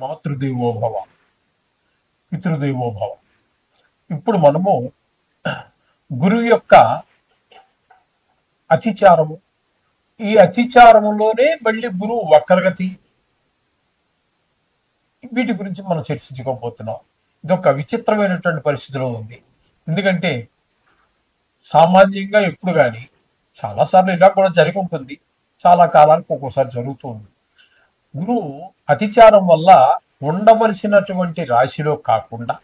మాతృదేవోభవ, పితృదేవోభవ. ఇప్పుడు మనము గురువు యొక్క అతిచారము, ఈ అతిచారములోనే మళ్ళీ గురువు వక్రగతి, వీటి గురించి మనం చర్చించుకోబోతున్నాం. ఇది ఒక విచిత్రమైనటువంటి పరిస్థితిలో ఉంది. ఎందుకంటే సామాన్యంగా ఎప్పుడు కానీ చాలాసార్లు ఇలా కూడా జరిగి ఉంటుంది, చాలా కాలానికి ఒక్కోసారి జరుగుతూ ఉంది. గురువు అతిచారం వల్ల ఉండవలసినటువంటి రాశిలో కాకుండా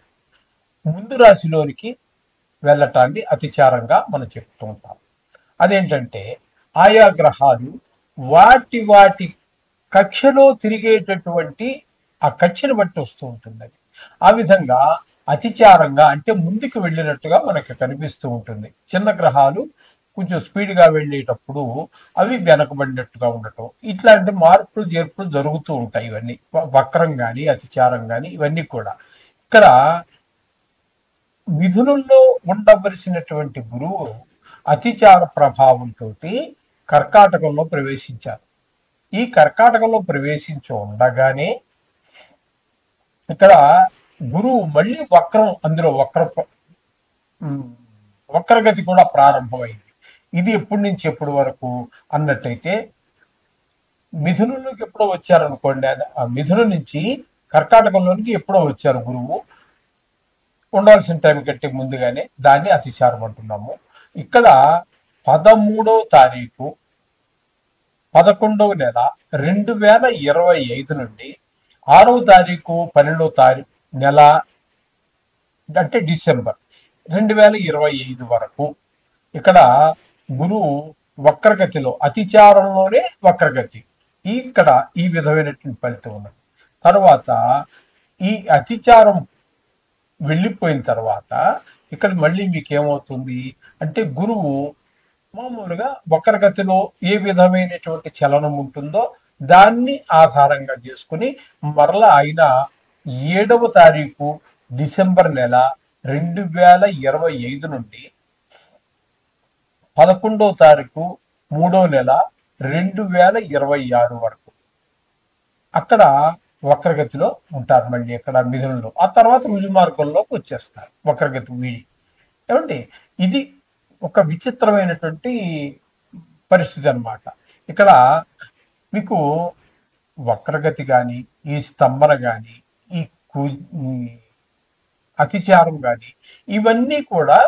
ముందు రాశిలోనికి వెళ్ళటాన్ని అతిచారంగా మనం చెప్తూ ఉంటాం. అదేంటంటే ఆయా గ్రహాలు వాటి వాటి కక్షలో తిరిగేటటువంటి ఆ కక్షను బట్టి వస్తూ ఉంటుంది. అది ఆ విధంగా అతిచారంగా అంటే ముందుకు వెళ్ళినట్టుగా మనకి కనిపిస్తూ ఉంటుంది. చిన్న గ్రహాలు కొంచెం స్పీడ్గా వెళ్ళేటప్పుడు అవి వెనకబడినట్టుగా ఉండటం, ఇట్లాంటి మార్పులు చేర్పులు జరుగుతూ ఉంటాయి. ఇవన్నీ వక్రం కానీ అతిచారం కానీ ఇవన్నీ కూడా. ఇక్కడ మిథునంలో ఉండవలసినటువంటి గురువు అతిచార ప్రభావంతో కర్కాటకంలో ప్రవేశించారు. ఈ కర్కాటకంలో ప్రవేశించి ఉండగానే ఇక్కడ గురువు మళ్ళీ వక్రం, అందులో వక్రగతి కూడా ప్రారంభమైంది. ఇది ఎప్పటి నుంచి ఎప్పటి వరకు అన్నట్టయితే మిథునంలోకి ఎప్పుడో వచ్చారనుకోండి, ఆ మిథునం నుంచి కర్కాటకంలోనికి ఎప్పుడో వచ్చారు గురువు, ఉండాల్సిన టైం కంటే ముందుగానే, దాన్ని అతిచారం అంటున్నాము. ఇక్కడ 13వ తారీఖు 11వ నెల 2025 నుండి 6వ తారీఖు 12వ నెల అంటే డిసెంబర్ 2025 వరకు ఇక్కడ గురువు వక్రగతిలో, అతిచారంలోనే వక్రగతి, ఇక్కడ ఈ విధమైనటువంటి ఫలితం ఉన్నది. తర్వాత ఈ అతిచారం వెళ్ళిపోయిన తర్వాత ఇక్కడ మళ్ళీ మీకు ఏమవుతుంది అంటే గురువు మామూలుగా వక్రగతిలో ఏ విధమైనటువంటి చలనం ఉంటుందో దాన్ని ఆధారంగా చేసుకుని మరలా ఆయన 7వ తారీఖు డిసెంబర్ నెల 2025 నుండి 11వ తారీఖు 3వ నెల 2026 వరకు అక్కడ వక్రగతిలో ఉంటారు. మళ్ళీ ఇక్కడ మిథునంలో, ఆ తర్వాత రుజుమార్గంలోకి వచ్చేస్తారు వక్రగతి వీడి. ఏమంటే ఇది ఒక విచిత్రమైనటువంటి పరిస్థితి అన్నమాట. ఇక్కడ మీకు వక్రగతి కానీ, ఈ స్తంభన కానీ, ఈ అతిచారం కానీ ఇవన్నీ కూడా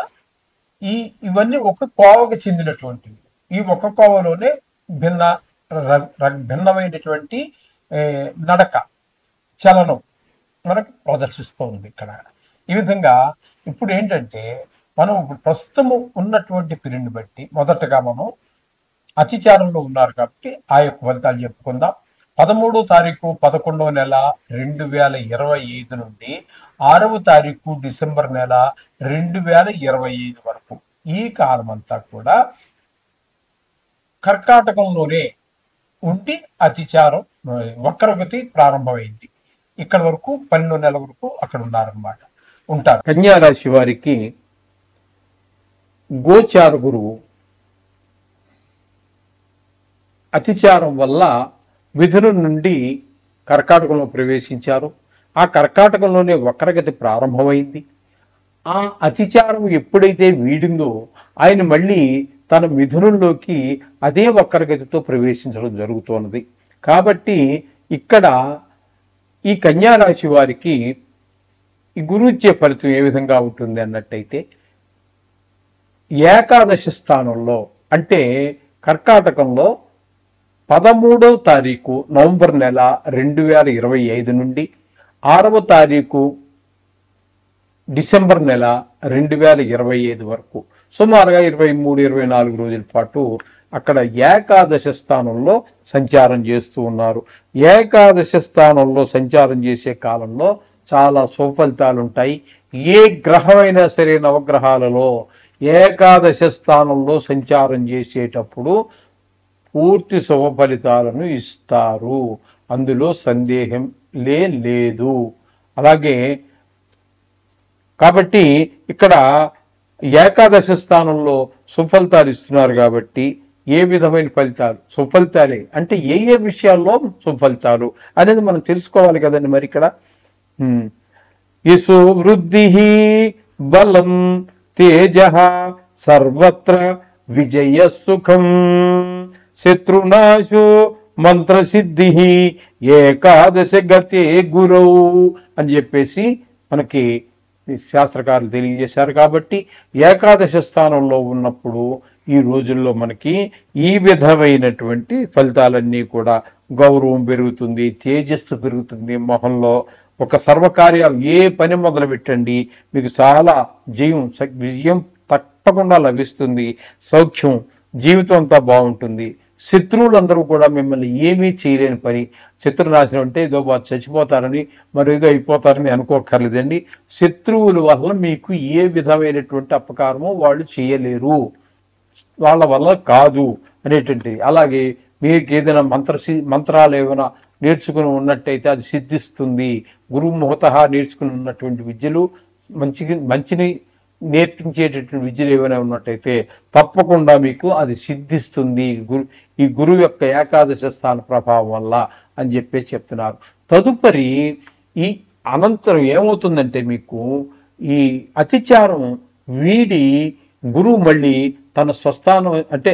ఇవన్నీ ఒక కోవకు చెందినటువంటివి. ఈ ఒక కోవలోనే భిన్నమైనటువంటి నడక, చలనం మనకు ప్రదర్శిస్తూ ఉంది ఇక్కడ. ఈ విధంగా ఇప్పుడు ఏంటంటే మనం ప్రస్తుతము ఉన్నటువంటి పీరియడ్ని బట్టి మొదటగా మనం అతిచారంలో ఉన్నారు కాబట్టి ఆ యొక్క ఫలితాలు చెప్పుకుందాం. 13వ తారీఖు 11వ నెల 2025 నుండి 6వ తారీఖు డిసెంబర్ నెల 2025 వరకు ఈ కాలం అంతా కూడా కర్కాటకంలోనే ఉండి అతిచారం వక్రగతి ప్రారంభమైంది. ఇక్కడ వరకు 12వ నెల వరకు అక్కడ ఉన్నారన్నమాట, ఉంటారు. కన్యా రాశి వారికి గోచార గురువు అతిచారం వల్ల మిథునం నుండి కర్కాటకంలో ప్రవేశించారు. ఆ కర్కాటకంలోనే వక్రగతి ప్రారంభమైంది. ఆ అతిచారం ఎప్పుడైతే వీడిందో ఆయన మళ్ళీ తన మిథునంలోకి అదే వక్రగతితో ప్రవేశించడం జరుగుతున్నది. కాబట్టి ఇక్కడ ఈ కన్యా రాశి వారికి ఈ గురువు ఇచ్చే ఫలితం ఏ విధంగా ఉంటుంది అన్నట్టయితే ఏకాదశ స్థానంలో అంటే కర్కాటకంలో 13వ తారీఖు నవంబర్ నెల 2025 నుండి 6వ తారీఖు డిసెంబర్ నెల 2025 వరకు సుమారుగా 23-24 రోజుల పాటు అక్కడ ఏకాదశ స్థానంలో సంచారం చేస్తూ ఉన్నారు. ఏకాదశ స్థానంలో సంచారం చేసే కాలంలో చాలా సుఫలితాలు ఉంటాయి. ఏ గ్రహమైనా సరే నవగ్రహాలలో ఏకాదశ స్థానంలో సంచారం చేసేటప్పుడు పూర్తి శుభ ఫలితాలను ఇస్తారు, అందులో సందేహం లేదు. అలాగే కాబట్టి ఇక్కడ ఏకాదశ స్థానంలో సుఫలితాలు ఇస్తున్నారు కాబట్టి ఏ విధమైన ఫలితాలు, సుఫలితాలే అంటే ఏ ఏ విషయాల్లో సుఫలితాలు అనేది మనం తెలుసుకోవాలి కదండి. మరి ఇక్కడ యశో వృద్ధి బలం తేజ సర్వత్ర విజయ సుఖం శత్రునాశో మంత్రసిద్ధి ఏకాదశ గతే గురౌ అని చెప్పేసి మనకి శాస్త్రకారులు తెలియజేశారు. కాబట్టి ఏకాదశ స్థానంలో ఉన్నప్పుడు ఈ రోజుల్లో మనకి ఈ విధమైనటువంటి ఫలితాలన్నీ కూడా గౌరవం పెరుగుతుంది, తేజస్సు పెరుగుతుంది, మొహంలో ఒక సర్వకార్యాలు ఏ పని మొదలు పెట్టండి మీకు చాలా విజయం తప్పకుండా లభిస్తుంది, సౌఖ్యం, జీవితం అంతా బాగుంటుంది. శత్రువులందరూ కూడా మిమ్మల్ని ఏమీ చేయలేని పని, శత్రునాశనం అంటే ఏదో చచ్చిపోతారని మరేదో అయిపోతారని అనుకోకర్లేదండి. శత్రువుల వల్ల మీకు ఏ విధమైనటువంటి అపకారమో వాళ్ళు చేయలేరు, వాళ్ళ వల్ల కాదు అనేటువంటి. అలాగే మీకు ఏదైనా మంత్రాలు ఏమైనా నేర్చుకుని ఉన్నట్టయితే అది సిద్ధిస్తుంది. గురువు ముహత నేర్చుకుని ఉన్నటువంటి విద్యలు మంచిని నేర్పించేటటువంటి విద్యలు ఏమైనా ఉన్నట్టయితే తప్పకుండా మీకు అది సిద్ధిస్తుంది ఈ గురువు యొక్క ఏకాదశ స్థాన ప్రభావం వల్ల అని చెప్పేసి చెప్తున్నారు. తదుపరి ఈ అనంతరం ఏమవుతుందంటే మీకు ఈ అతిచారం వీడి గురువు మళ్ళీ తన స్వస్థానం అంటే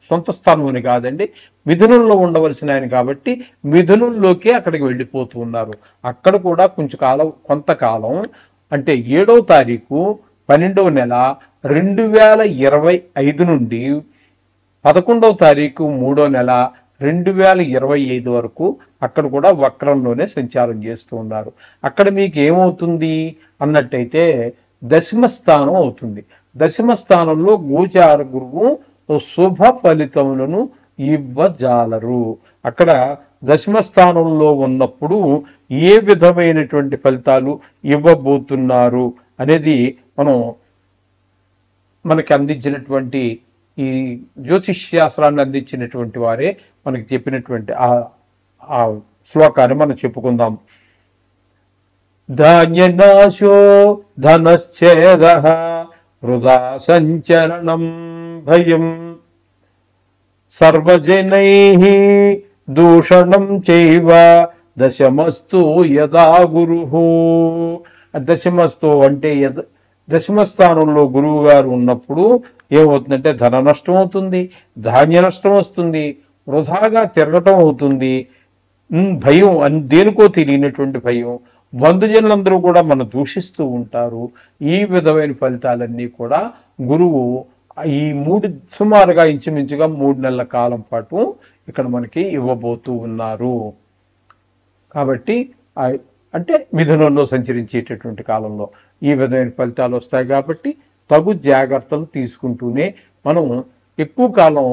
సొంత స్థానం అని కాదండి, మిథునంలో ఉండవలసిన ఆయన కాబట్టి మిథునంలోకి అక్కడికి వెళ్ళిపోతూ ఉన్నారు. అక్కడ కూడా కొంతకాలం అంటే 7వ తారీఖు 12వ నెల 2025 నుండి 11వ తారీఖు 3వ నెల 2025 వరకు అక్కడ కూడా వక్రంలోనే సంచారం చేస్తూ ఉన్నారు. అక్కడ మీకు ఏమవుతుంది అన్నట్టయితే దశమ స్థానం అవుతుంది. దశమ స్థానంలో గోచార గురువు శుభ ఫలితములను ఇవ్వజాలరు. అక్కడ దశమ స్థానంలో ఉన్నప్పుడు ఏ విధమైనటువంటి ఫలితాలు ఇవ్వబోతున్నారు అనేది మనకి అందించినటువంటి ఈ జ్యోతిష్ శాస్త్రాన్ని అందించినటువంటి వారే మనకి చెప్పినటువంటి ఆ శ్లోకాన్ని మనం చెప్పుకుందాం. ధాన్యనాశో ధనశ్చేద వృధా సంచరణం భయం సర్వజనైః దూషణం చైవ దశమస్తు యదా గురుః. దశమస్తు అంటే దశమ స్థానంలో గురువు గారు ఉన్నప్పుడు ఏమవుతుందంటే ధన నష్టం అవుతుంది, ధాన్య నష్టం వస్తుంది, వృధాగా తిరగటం అవుతుంది, భయం దేనికో తెలియనటువంటి భయం, బంధుజనులందరూ కూడా మనం దూషిస్తూ ఉంటారు. ఈ విధమైన ఫలితాలన్నీ కూడా గురువు ఈ సుమారుగా ఇంచుమించుగా 3 నెలల కాలం పాటు ఇక్కడ మనకి ఇవ్వబోతూ ఉన్నారు. కాబట్టి అంటే మిథునంలో సంచరించేటటువంటి కాలంలో ఈ విధమైన ఫలితాలు వస్తాయి. కాబట్టి తగు జాగ్రత్తలు తీసుకుంటూనే మనం ఎక్కువ కాలం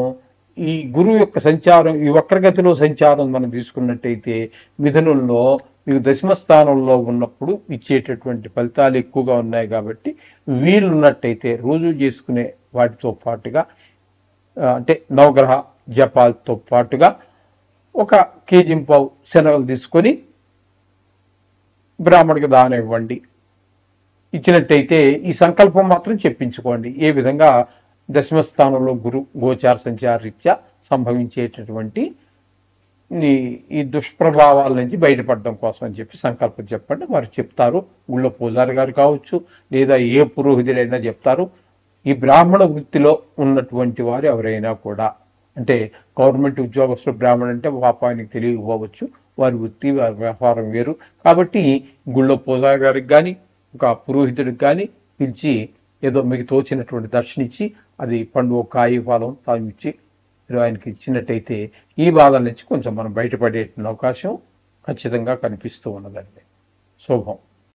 ఈ గురువు యొక్క సంచారం, ఈ వక్రగతిలో సంచారం మనం తీసుకున్నట్టయితే మిథునంలో మీకు దశమ స్థానంలో ఉన్నప్పుడు ఇచ్చేటటువంటి ఫలితాలు ఎక్కువగా ఉన్నాయి. కాబట్టి వీలున్నట్టయితే రోజు చేసుకునే వాటితో పాటుగా అంటే నవగ్రహ జపాలతో పాటుగా 1 కేజీ పావు శనగలు తీసుకొని బ్రాహ్మడికి దానం ఇవ్వండి. ఇచ్చినట్టయితే ఈ సంకల్పం మాత్రం చెప్పించుకోండి. ఏ విధంగా దశమ స్థానంలో గోచార సంచార రీత్యా సంభవించేటటువంటి ఈ దుష్ప్రభావాల నుంచి బయటపడడం కోసం అని చెప్పి సంకల్పం చెప్పండి. వారు చెప్తారు. ఊళ్ళో పూజారి గారు కావచ్చు, లేదా ఏ పురోహితుడైనా చెప్తారు. ఈ బ్రాహ్మణ వృత్తిలో ఉన్నటువంటి వారు ఎవరైనా కూడా, అంటే గవర్నమెంట్ ఉద్యోగస్తులు బ్రాహ్మణ అంటే పాపానికి తెలియకపోవచ్చు, వారి వృత్తి వారి వ్యాపారం వేరు. కాబట్టి గుళ్ళో పూజారి గారికి కానీ ఒక పురోహితుడికి కానీ పిలిచి ఏదో మీకు తోచినటువంటి దర్శన ఇచ్చి అది పండు కాయ ఫలం తాను ఇచ్చి ఆయనకి ఇచ్చినట్టయితే ఈ బాధల నుంచి కొంచెం మనం బయటపడే అవకాశం ఖచ్చితంగా కనిపిస్తూ ఉన్నదండి. శుభం.